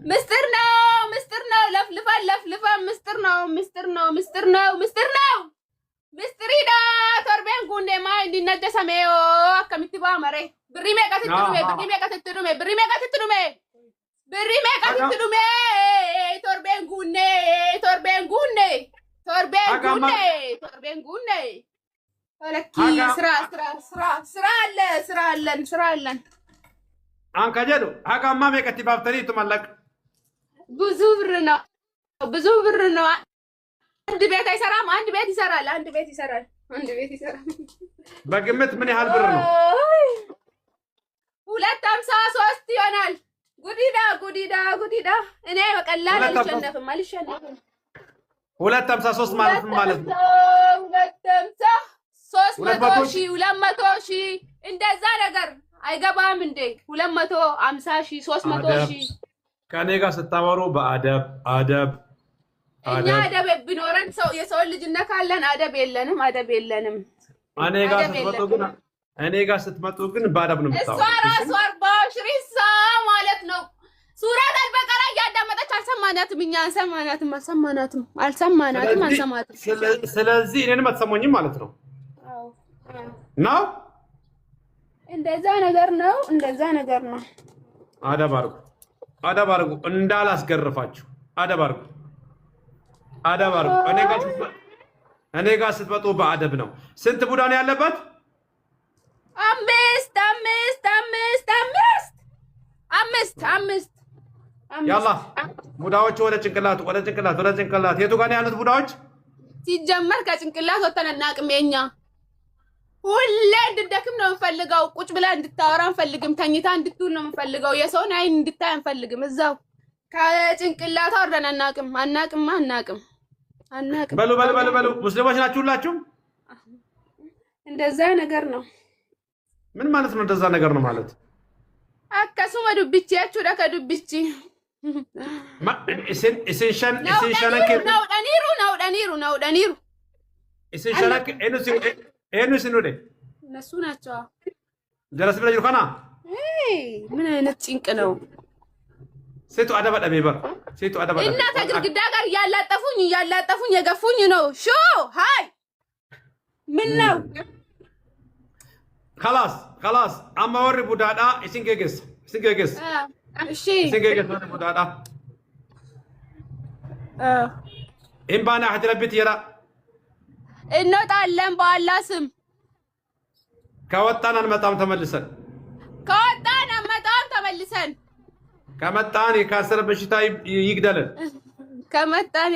مستر نو لفلفة مستر نو مستريدا تربين كوني ما عندي نجس ميو كمتي بامري بريمي كاتتنومي تربين كوني ولكي سرا لن አንካ ጀዱ ሀቃማ መቀቲ ባፍተሪቱ ማለቅ ብዙ ብር ነው አንድ ቤት አይሰራም አንድ ቤት ይሰራል በግምት ምን ያህል ብር ነው 253 ይሆናል ጉዲዳ እኔ በቀላል አልሸነፍም 253 ማለት ምን ማለት ነው 200 ሺህ እንደዛ ነገር አይገባም እንዴ 250 ሺህ 300 ሺህ ከኔ ጋር ስታወሩ በአደብ እኛ አደብ ቢኖረን ሰው የሰው ልጅ ነካለን አደብ የለንም እኔ ጋር ስትመጡ ግን በአደብ ነው የምታወሩ እሷ ራሷ 40 ሺህ ማለት ነው ሱረት አልበቀራ ያዳመጠች አልሰማናትም እኛ አልሰማናትም ስለዚህ እኔንም አትሰሙኝም ማለት ነው ነው እንደዛ ነገር ነው አደብ አድርጉ እንዳላስገርፋችሁ አደብ አድርጉ እኔ ጋር ስትመጡ በአደብ ነው ስንት ቡዳ ነው ያለበት አምስት ያላ ቡዳዎች ወደ ጭንቅላት የቱ ጋር ነው ያሉት ቡዳዎች ሲጀመር ከጭንቅላት ወተን እናቅም የኛ ሁሌ እንድትደክም ነው የምፈልገው ቁጭ ብላ እንድታወራ አንፈልግም ተኝታ እንድትውል ነው የምፈልገው የሰውን አይን እንድታይ አንፈልግም እዛው ከጭንቅላቷ ወርደን አናቅም በሉ ሙስሊሞች ናችሁ ሁላችሁ እንደዛ ነገር ነው ምን ማለት ነው እንደዛ ነገር ነው ማለት አከሱመ ዱብቺ ያቹዳ ከዱብቺ ኢሴንሻን ደኒሩ ኢሴንሻን ኤኑስ ኑዴ እነሱ ናቸው ጀለስ ብለ ይርካና ምን አይነት ጭንቅ ነው ሴቱ አደባ ደበበር ሴቱ አደባ እና ከግድግዳ ጋር እያላጠፉኝ የገፉኝ ነው ሾ ሃይ ምን ነው خلاص اما وري بودادا اسنجيجس እሺ اسنجيجس بودادا امبانا حتلبت يلا እንወጣለን በአላህ ስም ከወጣን አንመጣም ተመልሰን ከመጣን የካንሰር በሽታ ይግደለን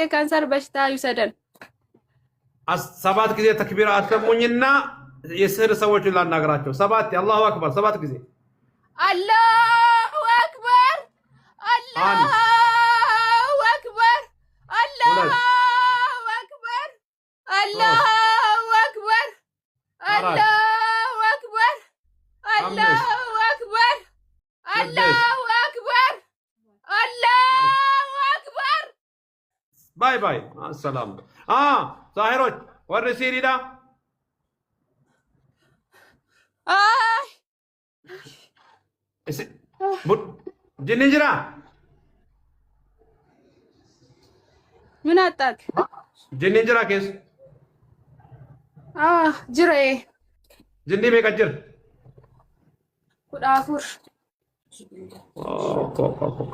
የካንሰር በሽታ ይውሰደን 7 ጊዜ ተክቢራ አሰሙኝና የስህር ሰዎችን ላናገራቸው 7 አላሁ አክበር 7 ጊዜ አላሁ አክበር باي السلام ظاهروች ወር ሲሪዳ ጅንጅራ ምን አጣክ ጅንጅራ ከስ ጅሬ ጅንዲ መቀጅር ኩዳፉር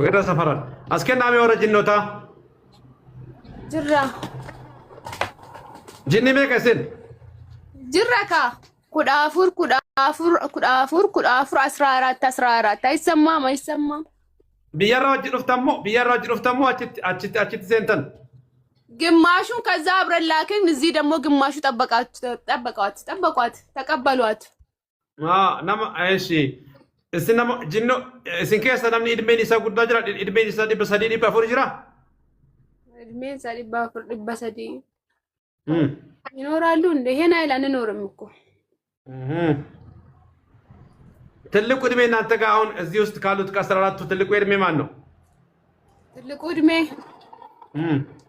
ወደ ሰፈራን አስከናሚ ወረ ጅኖታ ጅራ ጅኒ መቀስን ጅራካ ኩዳፉር 14 አይሰማም ቢያራጅ ዱፍተሞ አችት ሴንተን ግማሹን ከዛ አብረን ላክን እዚህ ደግሞ ግማሹ ጠበቋት ተቀበሏት ነማ እሺ እስነማ ጅኖ እስንከ ሰላም ኢድሜን ይሳ ጉዳ ጅራ ኢድሜን ይሳ ዲበሰዲ ዲባፉር ጅራ ኢድሜን ሰዲ ባፉር ዲበሰዲ ይኖራሉ እንደ ይሄን አይላ እንኖርም እኮ ትልቁ እድሜ እናንተ ጋር አሁን እዚህ ውስጥ ካሉት ከ14ቱ ትልቁ እድሜ ማን ነው ትልቁ እድሜ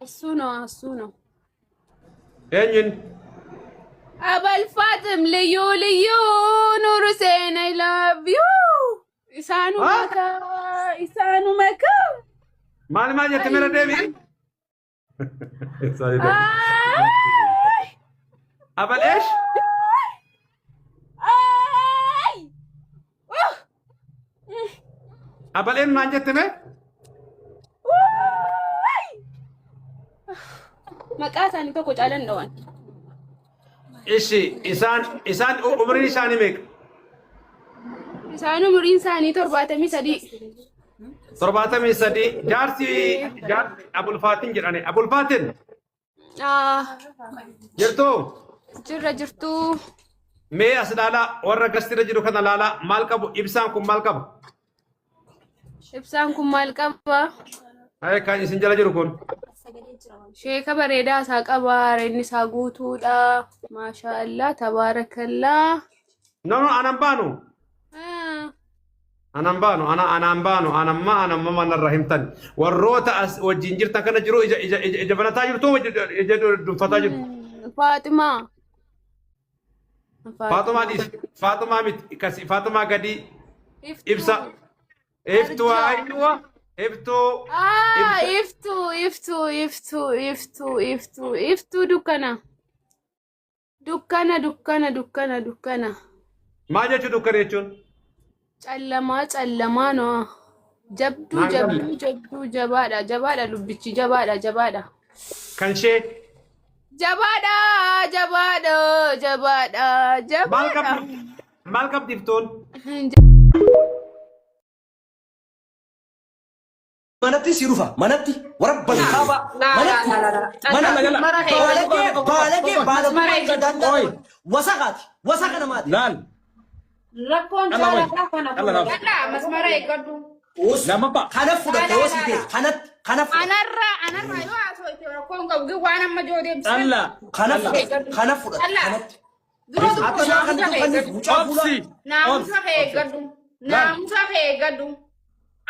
እሱ ነው እኝን አበል ፋጥም ልዩ ኑር ሁሴን አይ ላቭ ዩ ኢሳኑ መካ ما جت من الدبي أبل إيش أبل إن ما جت من مكاساني تكو جالن دوان إيشي إنسان عمري إنسان ميك إسانو مرين ساني ترباتمي سدي ترباتمي سدي جار أبو الفاتن جراني أبو الفاتن جرتو جرتو مي أسلالا ورا قستي رجلو كنا لالا مالكب إبسانكم مالكب إبسانكم مالكب هاي كان يسنجل جركون شيخ بريدا ساقبا ريني ساقوتو دا ما شاء الله تبارك الله نو أنا ما نرحمتني والروتا والجنجر تكنا جرو إجا بنتاجر تو إجا دفتاجر فاطمة فاطمة قدي إبسا إفتو أيوة إفتو إفتو دكنا ما جاتو دكنا يجون callama no jabdu jabaadha lubbichi jabaadha kanshee jabaadha maal qabdiftoon manatti si rufa manatti warabbal khaba balage wasaqati namati laal rakkoon jaalala kana masmara eeggatu lama ba kana fudhate wasite kana anarra yoo asoote rakkoon qabu waan amma joodee alla kana fudhate naamusa eeggatu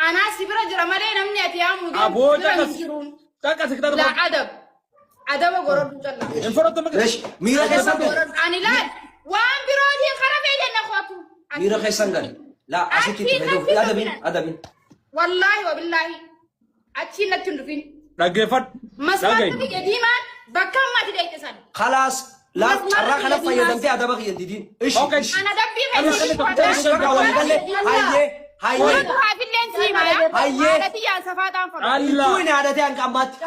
anaa sibira jira malee namni ati yaamu la adaba gorodhu calla miira keessan ani laal waan birootiin kara feejanna qotu miira keessan gal la asitti adabin wallahi wa billahi achi natti ndufin dhageeffad masmatti gediimaan bakka ammatti deeytisan خلاص لا carraa kana fayyadamtee adaba kiyyan didiin ishi ana dabbii hayyee haafilleen siimaya haadhati yaa safaataan fadhu tuuni haadhatee hanqa ammaatti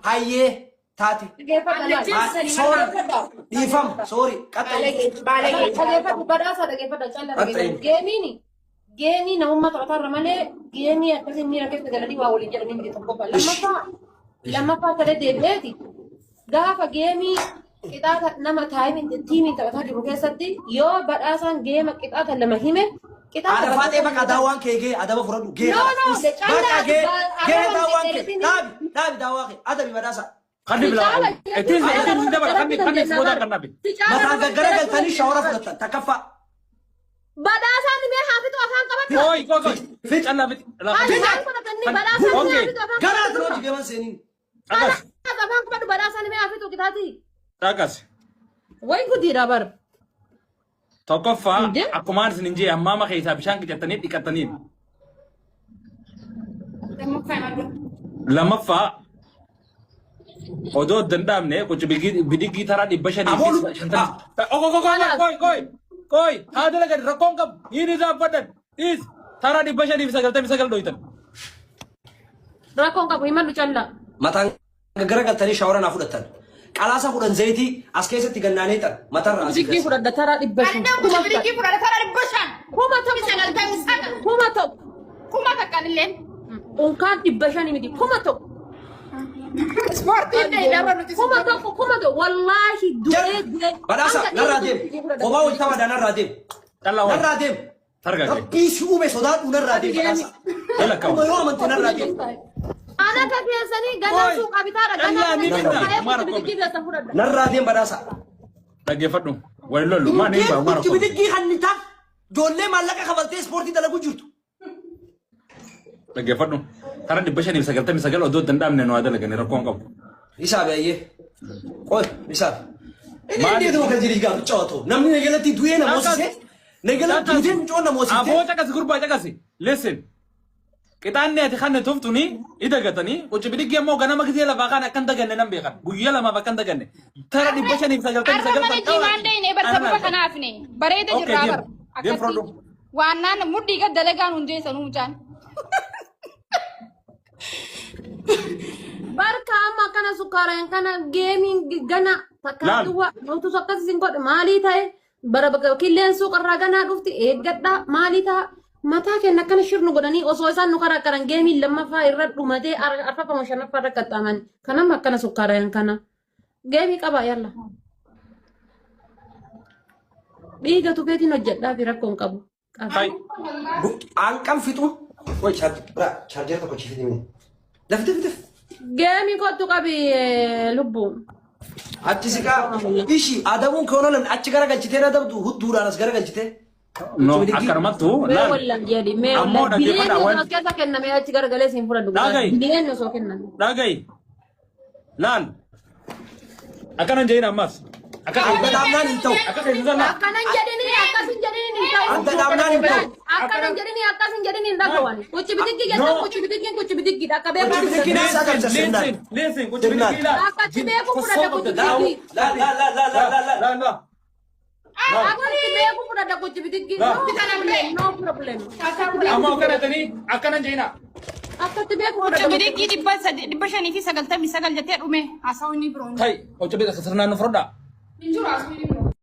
hayyee taate sorry geemii namummaa taphatarra malee geemii akkasii miira keessa galanii waa waliin jedhanii miti tokko lammaffaa tale deebi'eeti gaafa geemii qixaata nama tiimiin taphataa jiru keessatti yoo badhaasaan geema qixaata lama hime ada faatee bakka daawwaan kee gee adaba fudhadhu gee daawwaan kee dhaabi daawwaa kee adabi badhaasa خلي بلا اتين دبر خلي سودا كنا بي متى غرغل تاني شاورا فدت تكفى badhaasaan mee haafitu afaan qabatu كوي فيت انا فيت badhaasaan غرات روج جمان سينين afaan qabatu badhaasaan mee haafitu qixaati تاكس way gudira bar توقف اكمان سنجي امام خيسا بشان كجتني ديكتني لما فا odoo danda'amne qochi bidigi taraa dhibba shanii koy haa dalagan rakkoon qabu hin isaanfadhan dhiis taraa dhibba shaniif 99 dhoytan rakkoon qabu himadhu calla mataan garagaltanii shaawara naa fudhatan qalaasa fudhan zayitii as keessatti gannaanee tan matarra bidigi fudhadha taraa dhibba shan kuma tokko kuma takkanilleen unkaan dhibba shanii miti kuma tokko Sportiin dheedaa nuti kuma tokko wallaahi du'ee badhaasa narraa deem kophaa wajjin taphaadha narraa deem rabbii si uume sodaadhu narraa deem badhaasa kuma yoo amante narraa deem ana ka keessanii ganaa suuqaa bitaadha ganaa narraa deem badhaasa dhaggeeffadhu wali lollu maan hin baa'u maara bidiggii hannitaa ijoollee maallaqa kabaltee ispoortii dalaguu jirtu dhaggeeffadhu taraa dhibba shaniif 99 odoo danda'amne nu adalagani rakkoon qabu isaa baay'ee qoy isaa inni deedu kan jirii gaaf cawatu namni negelatti du'ee namoosise Negala tuutiin coonna moositee. Aboo caqasi gurbaa caqasi. Listen. Qixaanni ati kan tuftuni ida gatanii uci bidigi ammoo ganama gisee lafaa kan akkan daganne nan beekan. Guyyaa lamaaf akkan daganne. Tara 590 Arra mana jimaandee ne bar sababa kanaafne bareeda jirraa bar. Deem frodo. Waannaan mudhii gad dalagaan hundee sanuu mucaan. Barka amma kana sukkaaraan kana geemiin gana fakkaatuwa nutu akkasi sin godhe maalii ta'e bara killeen suuqarraa ganaa dhufti eeggadha maalii ta'a mataa kenna akkana shirnu godhanii osoo isaan nu karakkaran geemiin lammaffaa irra dhumatee arfafama shanaffaa irra qaxxaaman kanama akkana sukkaaraan kana geemii qaba yalla dhiiga tukeetiin hojjedhaa fi rakkoon qabu. Aanqan fixu. Oi chaarjera tokko chiifiti. Dafdaf. Geemii kottu qabi lubbuun. Achi siqaa ishi adamuun koonolan achi garagalchitee na dabdu hudduudhaan as garagalchitee. No akkanumattu. Mee wallan jedhi mee wallan bileenni osoo keessa kenname achi garagalee siin fudhadhu. Bileenni osoo kenname. Dhagayi. Laal. Akkanan jedhin ammas. Anta daamnaan hin ta'u. Akkanan jedhini akkasin jedhini hin ta'u. Anta daamnaan hin ta'u. Akkanan jedhini akkasin jedhini hin dhagawani. Kuchi bitiggi jedha kuchi bitiggi akka beeku. Kuchi bitiggi naasaa galcha sirnaan. Listen kuchi bitiggi laal. Akkatti beeku fudhadha kuchi bitiggi. La. Akkatti beeku fudhadha kuchi bitiggi. No problem. Amma akkanatanii akkanan jedhina. Akkatti beeku fudhadha. Kuchi bitiggi 599 jettee dhume haasawni biroon. Kai kuchi bitiggi sirnaan nu fudhaa. Injuru asmi